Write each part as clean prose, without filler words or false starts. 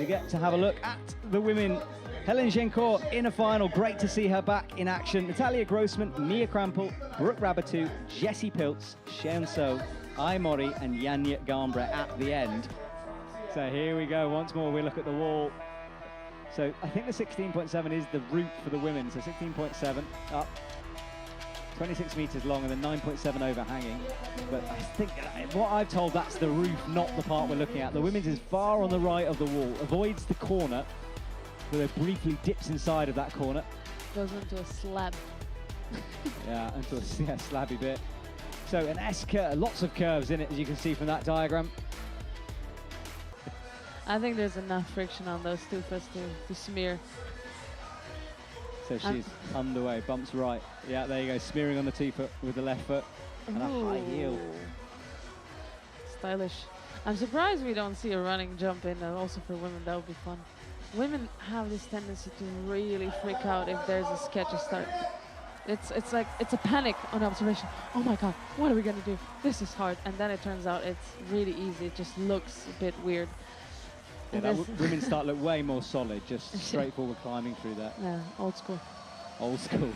to get to have a look at the women. Hellene Janicot in a final. Great to see her back in action. Natalia Grossman, Mia Krampl, Brooke Raboutou, Jessie Pilz, Chaehyun Seo, Mori, and Janja Garnbret at the end. So here we go. Once more, we look at the wall. So I think the 16.7 is the route for the women. So 16.7 up, 26 meters long, and then 9.7 overhanging. But I think what I've told, that's the roof, not the part we're looking at. The women's is far on the right of the wall, avoids the corner, so it briefly dips inside of that corner. Goes into a slab. Yeah, into a slabby bit. So an S curve, lots of curves in it, as you can see from that diagram. I think there's enough friction on those two for us to smear. So she's underway, bumps right. Yeah, there you go, smearing on the 2 foot with the left foot. And a high heel. Stylish. I'm surprised we don't see a running jump in also for women. That would be fun. Women have this tendency to really freak out if there's a sketchy start. It's like, it's a panic on observation. Oh my God, what are we gonna do? This is hard. And then it turns out it's really easy. It just looks a bit weird. Yeah, women start to look way more solid, just straightforward climbing through that. Yeah, old school. Old school.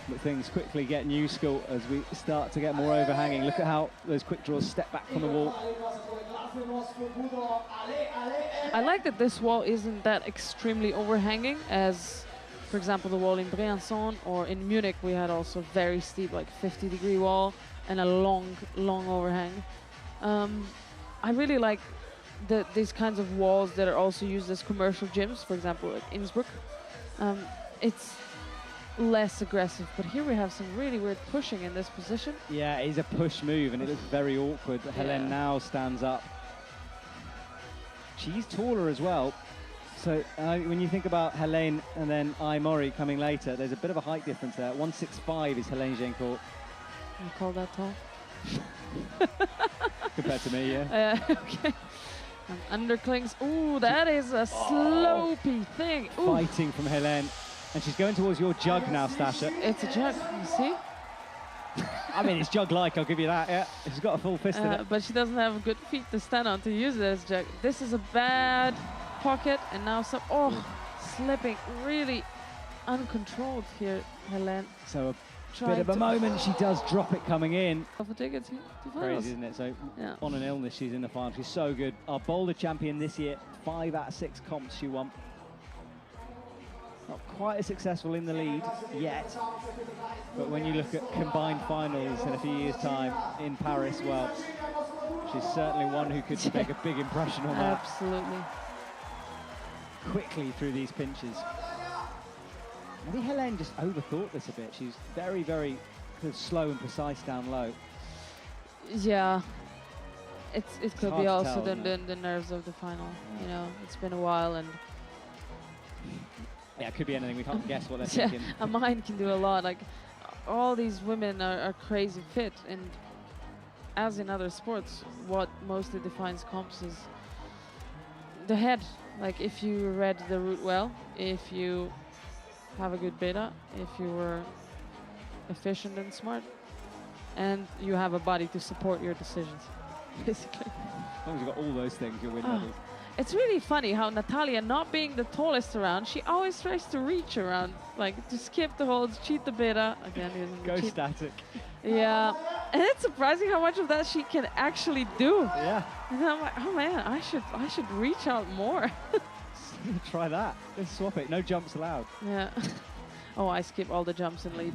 But things quickly get new school as we start to get more overhanging. Look at how those quick draws step back from the wall. I like that this wall isn't that extremely overhanging as, for example, the wall in Briançon, or in Munich we had also very steep, like 50-degree wall and a long overhang. I really like these kinds of walls that are also used as commercial gyms, for example, like Innsbruck. It's less aggressive, but here we have some really weird pushing in this position. Yeah, it is a push move and it looks very awkward. Yeah. Hellene now stands up. She's taller as well. So when you think about Hellene and then Mori coming later, there's a bit of a height difference there. 165 is Hellene Janicot. You call that tall? Compared to me, yeah. Okay. And underclings. Ooh, that is a slopey thing. Ooh. Fighting from Hellene. And she's going towards your jug now, Stasha. It's a jug, you see? I mean, it's jug-like, I'll give you that, yeah. She's got a full fist in it. But she doesn't have good feet to stand on to use it as jug. This is a bad pocket, and now some, slipping really uncontrolled here, Hellene. So a bit of a moment, she does drop it coming in. For tickets to finals. Crazy, isn't it? So on an illness, she's in the final. She's so good. Our boulder champion this year, 5 out of 6 comps she won. Not quite as successful in the lead yet, but when you look at combined finals in a few years' time in Paris, well, she's certainly one who could make a big impression on that. Absolutely. Quickly through these pinches. I think Hellene just overthought this a bit. She's very, very slow and precise down low. Yeah, it could be also the nerves of the final. Yeah. You know, it's been a while, and yeah, it could be anything. We can't guess what they're thinking. A mind can do a lot. Like, all these women are crazy fit, and as in other sports, what mostly defines comps is the head. Like, if you read the route well, if you have a good beta, if you were efficient and smart, and you have a body to support your decisions, basically. As long as you've got all those things, you'll win medals. It's really funny how Natalia, not being the tallest around, she always tries to reach around, like to skip the holds, cheat the beta. Again, go static. Yeah, and it's surprising how much of that she can actually do. Yeah. And then I'm like, oh man, I should reach out more. Try that. Let's swap it. No jumps allowed. Yeah. Oh, I skip all the jumps and lead.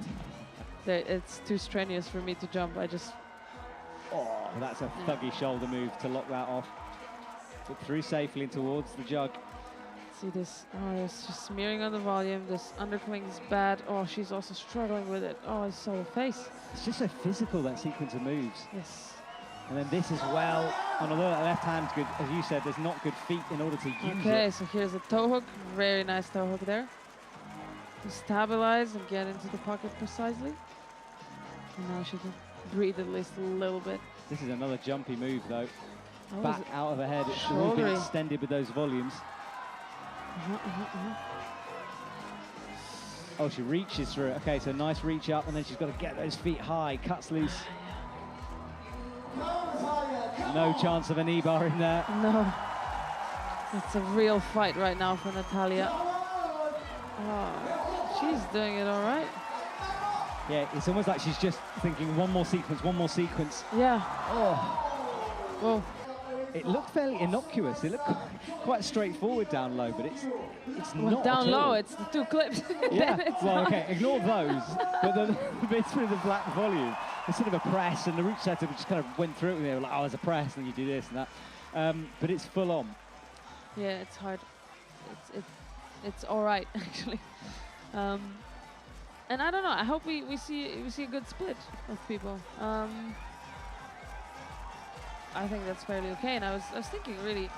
It's too strenuous for me to jump. I just. Oh, that's a thuggy shoulder move to lock that off. But through safely towards the jug. See this? Oh, it's just smearing on the volume. This undercling is bad. Oh, she's also struggling with it. Oh, I saw her face. It's just so physical, that sequence of moves. Yes. And then this as well. And although that left hand's good, as you said, there's not good feet in order to use it. Okay, so here's a toe hook. Very nice toe hook there. To stabilize and get into the pocket precisely. And now she can breathe at least a little bit. This is another jumpy move, though. Oh, back out of her head. It's all been extended with those volumes. Oh, she reaches through it. Okay, so nice reach up, and then she's got to get those feet high. Cuts loose. No chance of a knee bar in there. No. It's a real fight right now for Natalia. Oh, she's doing it all right. Yeah, it's almost like she's just thinking one more sequence, one more sequence. Yeah. Oh. Whoa. It looked fairly innocuous. It looked quite straightforward down low, but it's well, not down at all. low. It's the 2 clips. Yeah. Well, okay, ignore those. But the bits with the black volume, it's sort of a press, and the root setup just kind of went through it. And they were like, oh, there's a press, and you do this and that. But it's full on. Yeah, it's hard. It's all right actually. And I don't know. I hope we see a good split of people. I think that's fairly okay. And I was thinking really,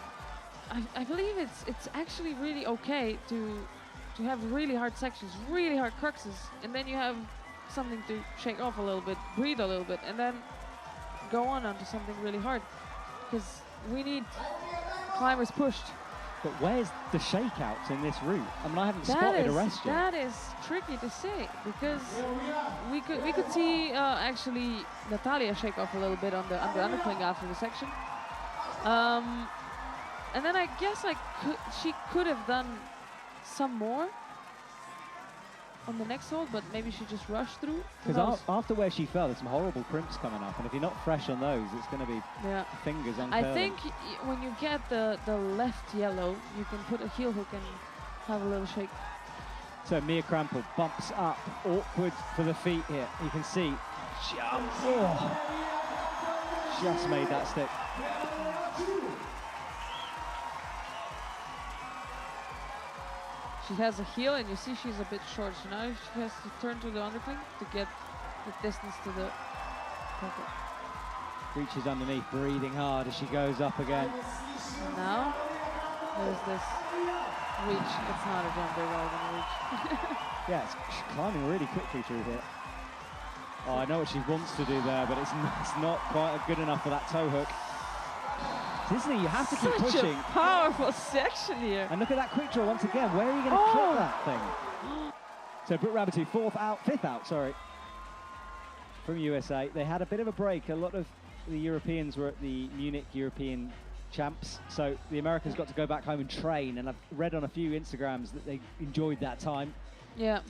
I believe it's actually really okay to have really hard sections, really hard cruxes, and then you have something to shake off a little bit, breathe a little bit, and then go on onto something really hard. Because we need climbers pushed. But where's the shakeouts in this route? I mean, I haven't spotted a rest yet. That is tricky to say, because we could see actually Natalia shake off a little bit on the undercling after the section. And then I guess she could have done some more on the next hold, but maybe she just rushed through. Because after where she fell, there's some horrible crimps coming up, and if you're not fresh on those, it's going to be fingers on I think when you get the left yellow, you can put a heel hook and have a little shake. So Mia Krampl bumps up, awkward for the feet here. You can see, jump, just made that stick. She has a heel, and you see she's a bit short, so now she has to turn to the undercling to get the distance to the pocket. Reaches underneath, breathing hard as she goes up again. And now there's this reach. It's not a jump, they're rather than a reach. Yeah, she's climbing really quickly through here. Oh, I know what she wants to do there, but it's not quite good enough for that toe hook. Isn't it? You have to keep pushing. Such a powerful section here. And look at that quick draw once again. Where are you going to clip that thing? So Brooke Raboutou, fifth out, from USA. They had a bit of a break. A lot of the Europeans were at the Munich European Champs, so the Americans got to go back home and train. And I've read on a few Instagrams that they enjoyed that time. Yeah,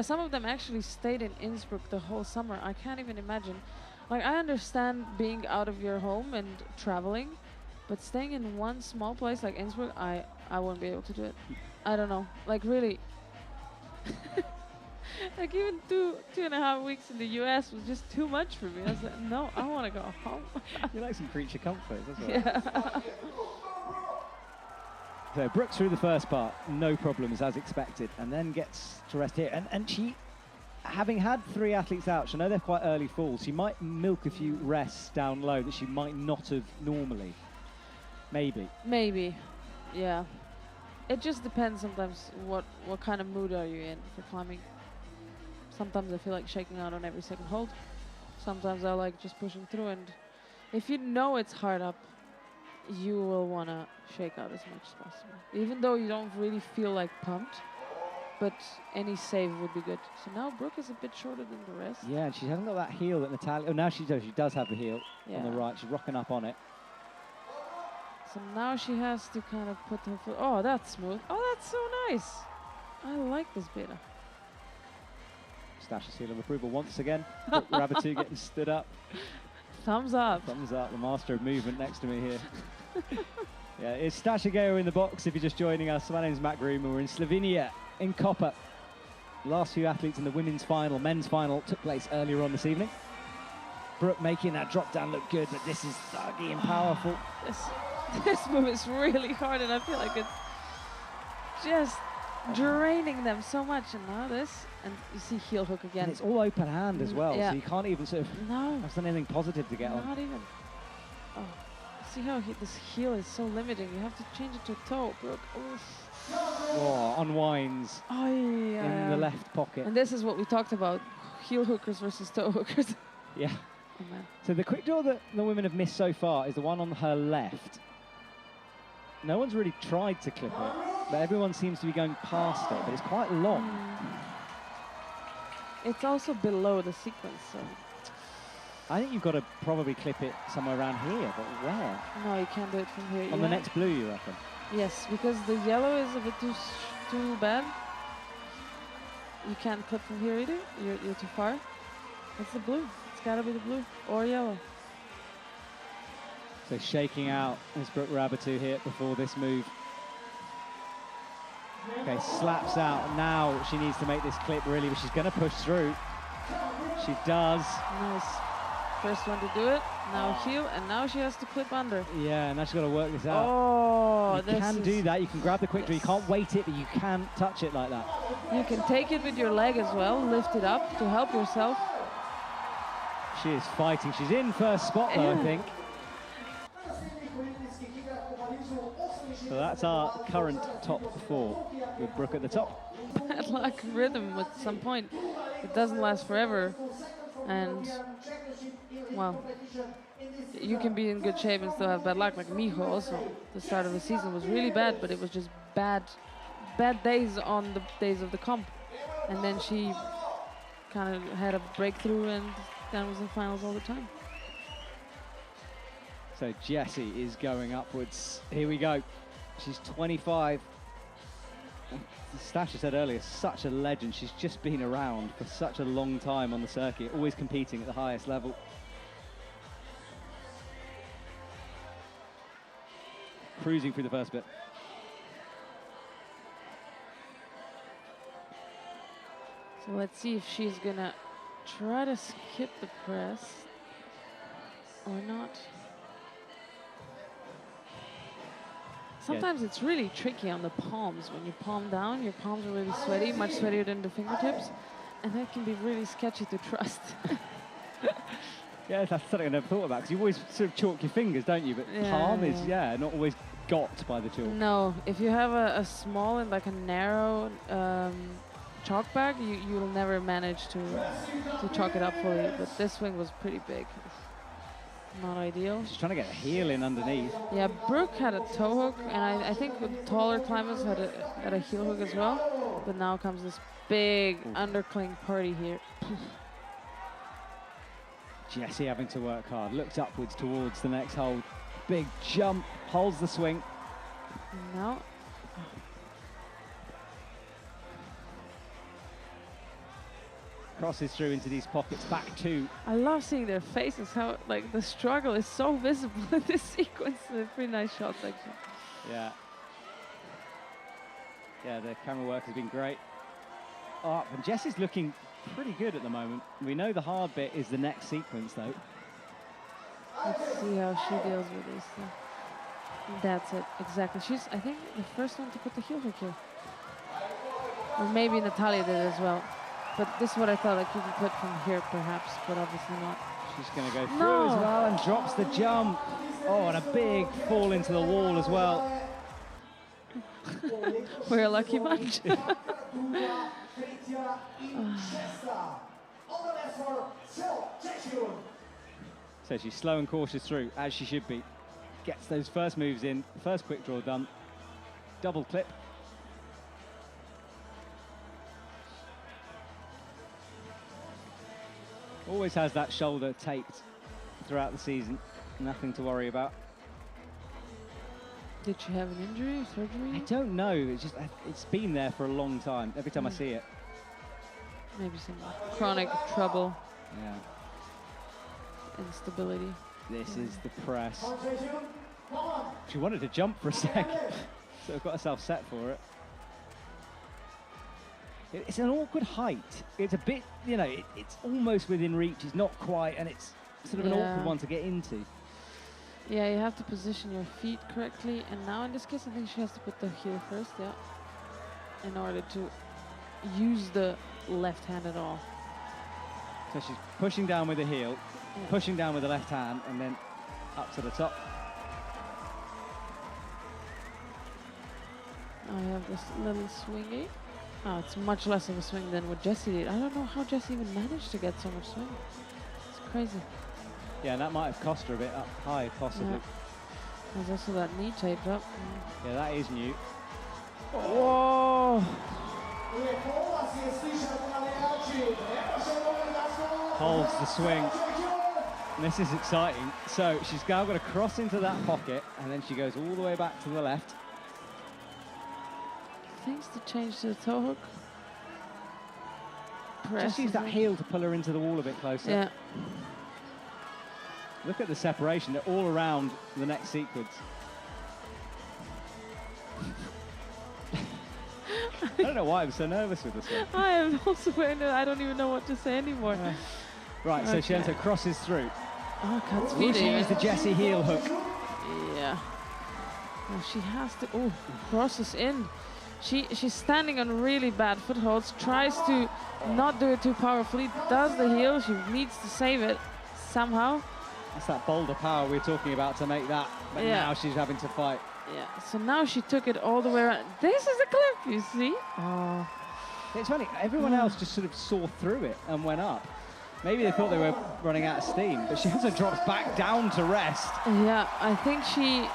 some of them actually stayed in Innsbruck the whole summer. I can't even imagine. Like, I understand being out of your home and traveling, but staying in one small place like Innsbruck, I won't be able to do it. I don't know, like really. Like even 2.5 weeks in the US was just too much for me. I was like, no, I want to go home. You like some creature comfort, that's all. Yeah. So Brooke's through the first part, no problems as expected, and then gets to rest here. And she, having had 3 athletes out, I know they're quite early falls, she might milk a few rests down low that she might not have normally. Maybe, yeah. It just depends sometimes what kind of mood are you in for climbing. Sometimes I feel like shaking out on every second hold. Sometimes I like just pushing through, and if you know it's hard up, you will want to shake out as much as possible. Even though you don't really feel like pumped, but any save would be good. So now Brooke is a bit shorter than the rest. Yeah, and she hasn't got that heel that Natalia, oh now she does have the heel on the right, she's rocking up on it. So now she has to kind of put her foot, oh that's smooth, oh that's so nice. I like this beta. Stash a seal of approval once again. Raboutou getting stood up. Thumbs up. Thumbs up, the master of movement next to me here. Yeah, it's Stash Ageo in the box if you're just joining us. My name's Matt Groom and we're in Slovenia, in Koper. The last few athletes in the women's final, men's final, took place earlier on this evening. Brooke making that drop down look good, but this is thuggy and powerful. This move is really hard and I feel like it's just draining them so much. And now this, and you see heel hook again. And it's all open hand as well, so you can't even sort of have anything positive to get on. Not even. Oh, see how this heel is so limiting. You have to change it to a toe, Brooke. Oh, unwinds in the left pocket. And this is what we talked about, heel hookers versus toe hookers. Yeah. Oh, man. So the quick draw that the women have missed so far is the one on her left. No one's really tried to clip it, but everyone seems to be going past it, but it's quite long. It's also below the sequence, so. I think you've got to probably clip it somewhere around here, but where? No, you can't do it from here. On the next blue, you reckon? Yes, because the yellow is a bit too bad. You can't clip from here either. You're too far. It's the blue. It's gotta be the blue or yellow. So shaking out is Brooke Raboutou here before this move. Okay, slaps out. Now she needs to make this clip really, but she's going to push through. She does. Nice. First one to do it. Now heel, and now she has to clip under. Yeah, now she's got to work this out. Oh, you can do that. You can grab the quick draw. You can't weight it, but you can touch it like that. You can take it with your leg as well. Lift it up to help yourself. She is fighting. She's in first spot though, I think. So that's our current top 4 with Brooke at the top. Bad luck rhythm at some point. It doesn't last forever. And, well, you can be in good shape and still have bad luck. Like Miho also, the start of the season was really bad, but it was just bad days on the days of the comp. And then she kind of had a breakthrough and then was in finals all the time. So Jessie is going upwards. Here we go. She's 25. Stasha said earlier, such a legend. She's just been around for such a long time on the circuit, always competing at the highest level. Cruising through the first bit. So let's see if she's gonna try to skip the press or not. Sometimes it's really tricky on the palms. When you palm down, your palms are really sweaty, much sweatier than the fingertips, and that can be really sketchy to trust. Yeah, that's something I never thought about, because you always sort of chalk your fingers, don't you? But palm is, not always got by the chalk. No, if you have a small and like a narrow chalk bag, you'll never manage to chalk it up fully. But this swing was pretty big. Not ideal. She's trying to get a heel in underneath. Yeah, Brooke had a toe hook, and I think the taller climbers had a heel hook as well. But now comes this big undercling party here. Jessie having to work hard. Looks upwards towards the next hold. Big jump, holds the swing. No. Crosses through into these pockets, back 2. I love seeing their faces, how like the struggle is so visible in this sequence. They're pretty nice shots, actually. Yeah. Yeah, the camera work has been great. Up, and Jessie's looking pretty good at the moment. We know the hard bit is the next sequence, though. Let's see how she deals with this. That's it, exactly. She's, I think, the first one to put the heel hook here. Or maybe Natalia did as well. But this is what I thought, like you can clip from here perhaps, but obviously not. She's going to go through as well and drops the jump. Oh, and a big fall into the wall as well. We're a lucky bunch. So she's slow and cautious through, as she should be. Gets those first moves in, first quick draw done. Double clip. Always has that shoulder taped throughout the season. Nothing to worry about. Did she have an injury, surgery? I don't know. It's just it's been there for a long time. Every time I see it. Maybe some chronic trouble. Yeah. Instability. This is the press. She wanted to jump for a sec, so got herself set for it. It's an awkward height. It's a bit, you know, it's almost within reach. It's not quite, and it's sort of an awkward one to get into. Yeah, you have to position your feet correctly. And now in this case, I think she has to put the heel first, in order to use the left hand at all. So she's pushing down with the heel, pushing down with the left hand, and then up to the top. I have this little swingy. Oh, it's much less of a swing than what Jessie did. I don't know how Jessie even managed to get so much swing. It's crazy. Yeah, and that might have cost her a bit up high, possibly. Yeah. There's also that knee taped up. Yeah, that is new. Whoa! Holds the swing. And this is exciting. So she's now got to cross into that pocket, and then she goes all the way back to the left. thinks to change to the toe hook. Just use that heel to pull her into the wall a bit closer. Yeah. Look at the separation. They're all around the next sequence. I don't know why I'm so nervous with this one. I am also I don't even know what to say anymore. Right, so Chaehyun Seo crosses through. Oh, cuts Will feet. she use the Jessie heel hook? Yeah. Oh, she has to. Oh, crosses in. She's standing on really bad footholds. Tries to not do it too powerfully. Does the heel. She needs to save it somehow. That's that boulder power we were talking about to make that. But now she's having to fight. Yeah. So now she took it all the way around. This is a clip, you see? Oh. It's funny. Everyone else just sort of saw through it and went up. Maybe they thought they were running out of steam, but she also drops back down to rest. Yeah, I think she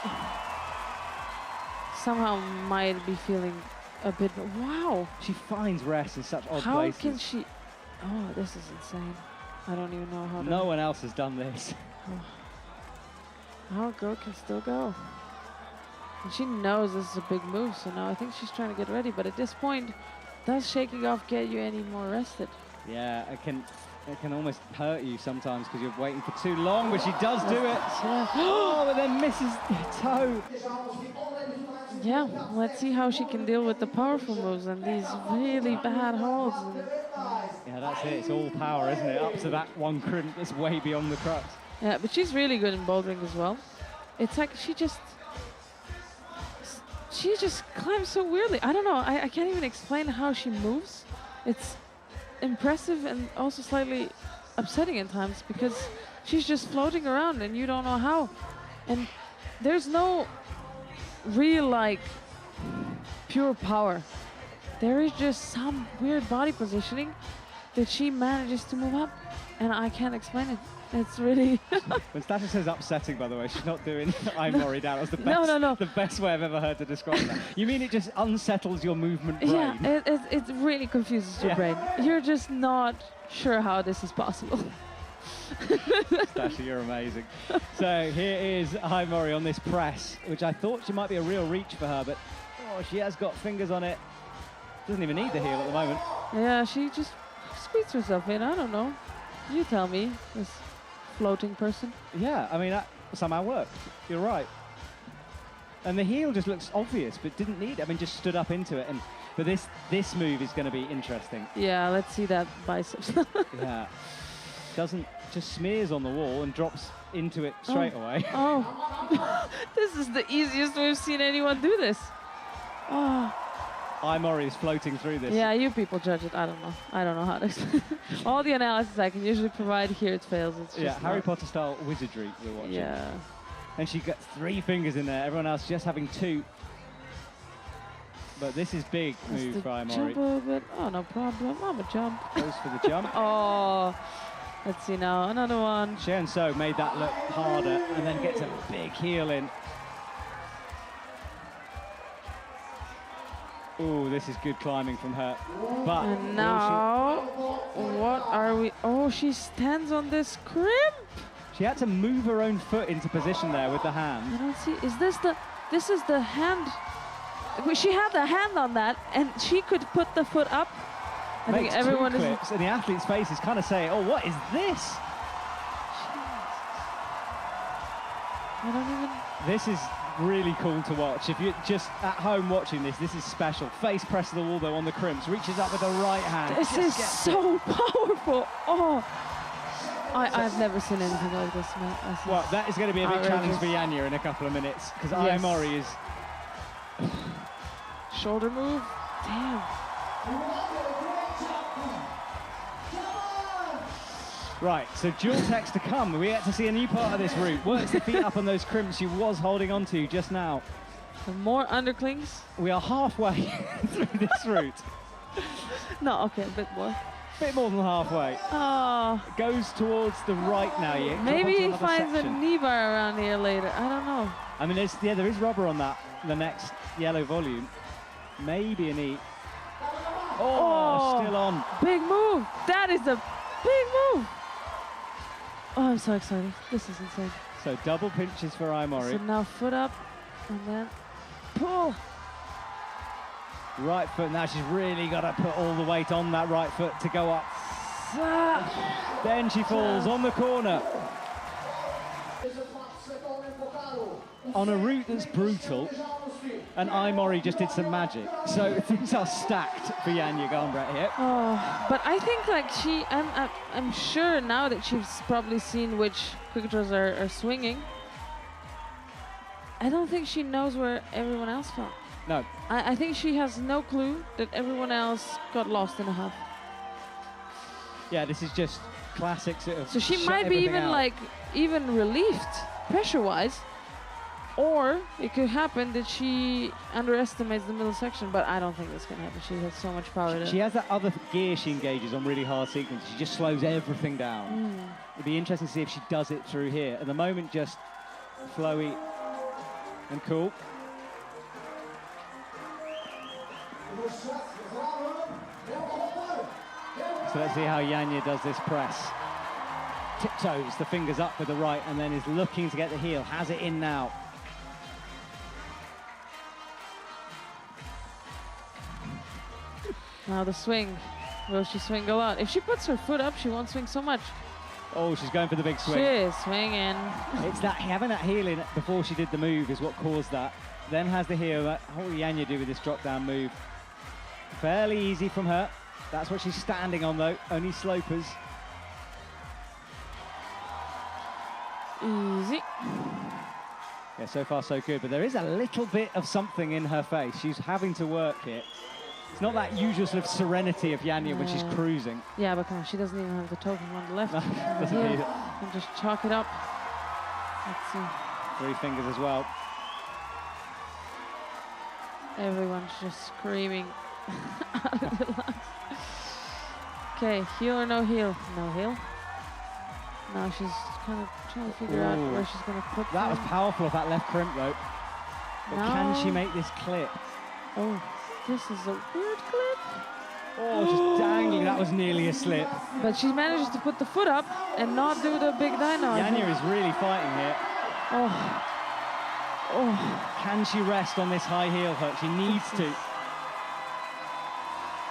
somehow might be feeling a bit. Wow. She finds rest in such odd how places. How can she? Oh, this is insane. I don't even know how. No one else has done this. How a girl can still go. And she knows this is a big move, so now I think she's trying to get ready. But at this point, does shaking off get you any more rested? Yeah, it can almost hurt you sometimes because you're waiting for too long, but she does do it. Oh, but then misses the toe. Yeah, let's see how she can deal with the powerful moves and these really bad holds. Yeah, that's it. It's all power, isn't it? Up to that one crimp that's way beyond the crux. Yeah, but she's really good in bouldering as well. It's like she just climbs so weirdly. I don't know. I can't even explain how she moves. It's impressive and also slightly upsetting at times because she's just floating around and you don't know how. And there's no real like pure power. There is just some weird body positioning that she manages to move up and I can't explain it. It's really... When Stasha says upsetting, by the way, she's not doing I'm Mori down. That was the best, the best way I've ever heard to describe that. You mean it just unsettles your movement brain? Yeah, it really confuses your brain. You're just not sure how this is possible. Stasha, you're amazing. So here is Mori on this press, which I thought she might be a real reach for her, but she has got fingers on it. Doesn't even need the heel at the moment. Yeah, she just squeezed herself in. I don't know. You tell me, this floating person. Yeah, I mean, that somehow worked. You're right. And the heel just looks obvious, but didn't need it. I mean, just stood up into it. But this move is going to be interesting. Yeah, let's see that biceps. Yeah. Just smears on the wall and drops into it straight away. Oh, this is the easiest we've seen anyone do this. Oh. Mori is floating through this. Yeah, you people judge it. I don't know. I don't know how to explain it. All the analysis I can usually provide here, it fails. It's just Harry Potter style wizardry we're watching. Yeah. And she got 3 fingers in there. Everyone else just having 2. But this is big move for Mori. Jump a little bit. Oh, no problem. I'm a jump. Goes for the jump. Oh. Let's see now. Another one. Chaehyun Seo made that look harder and then gets a big heel in. Oh, this is good climbing from her. But and now, what are we? Oh, she stands on this crimp. She had to move her own foot into position there with the hand. I don't see. Is this the? This is the hand. She had the hand on that, and she could put the foot up. I think everyone is. Clips, and the athlete's face is kind of saying, "Oh, what is this?" I don't even. This is really cool to watch. If you're just at home watching this, this is special. Face press to the wall though on the crimps, reaches up with the right hand. This is so powerful. Oh, I've never seen anything like this, man. Well, that is going to be a big challenge for Janja in a couple of minutes because Mori is. Shoulder move. Damn. Right, so dual text to come. We get to see a new part of this route. Works the feet up on those crimps she was holding on to just now. Some more underclings. We are halfway through this route. No, okay, a bit more. Bit more than halfway. Oh. Goes towards the right now. You maybe he finds a knee bar around here later. I don't know. I mean, there is rubber on that, the next yellow volume. Maybe a knee. Oh, still on. Big move. That is a big move. Oh, I'm so excited. This is insane. So double pinches for Mori. So now foot up and then pull. Right foot, now she's really got to put all the weight on that right foot to go up. Then she falls on the corner. On a route that's brutal, and Mori just did some magic. So things are stacked for Janja Garnbret here. Oh, but I think like I'm sure now that she's probably seen which quick draws are swinging. I don't think she knows where everyone else fell. No. I think she has no clue that everyone else got lost in a half. Yeah, this is just classic sort of. So she might be even relieved pressure-wise, or it could happen that she underestimates the middle section, but I don't think that's going to happen. She has so much power. She has that other gear she engages on really hard sequences. She just slows everything down. It'd be interesting to see if she does it through here. At the moment, just flowy and cool. So let's see how Janja does this press. Tiptoes the fingers up with the right and then is looking to get the heel. Has it in now. Now the swing. Will she swing a lot? If she puts her foot up, she won't swing so much. Oh, she's going for the big swing. She is swinging. It's that having that heel in before she did the move is what caused that. Then has the heel. What will Janja do with this drop down move? Fairly easy from her. That's what she's standing on though. Only slopers. Easy. Yeah, so far so good, but there is a little bit of something in her face. She's having to work here. It's not that usual sort of serenity of Janja when she's cruising. Yeah, but come on, she doesn't even have the token on the left. No, doesn't need it. And just chalk it up. Let's see. 3 fingers as well. Everyone's just screaming out of the lungs. Okay, heel or no heel? No heel. Now she's kind of trying to figure out where she's going to put that. Was powerful of that left crimp rope. But can she make this clip? Oh, this is a weird clip. Oh, just dangling. That was nearly a slip. But she manages to put the foot up and not do the big dyno. Janja is really fighting here. Oh. Oh. Can she rest on this high heel hook? She needs to.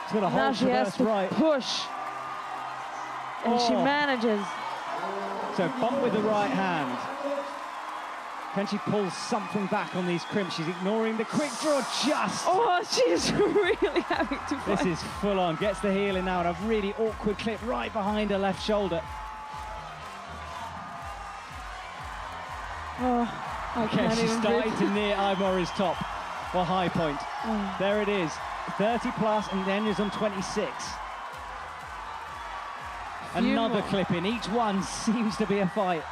She's got a whole now she has to push. And she manages. So bump with the right hand. Can she pull something back on these crimps? She's ignoring the quick draw just. Oh, she's really having to fight. This is full on. Gets the heel in now and a really awkward clip right behind her left shoulder. Oh, okay, she's starting to near Mori's top, or high point. There it is. 30 plus and Janja's on 26. Another clip in. Each one seems to be a fight.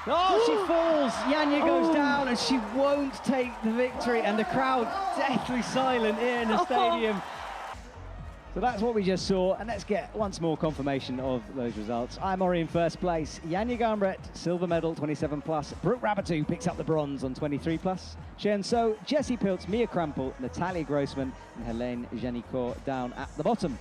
Oh, she falls. Janja goes down and she won't take the victory. And the crowd deathly silent here in the stadium. So that's what we just saw. And let's get once more confirmation of those results. Mori in first place. Janja Garnbret, silver medal, 27 plus. Brooke Raboutou picks up the bronze on 23 plus. Chaehyun Seo, Pilz, Krampl, Natalia Grossman, and Hellene Janicot down at the bottom.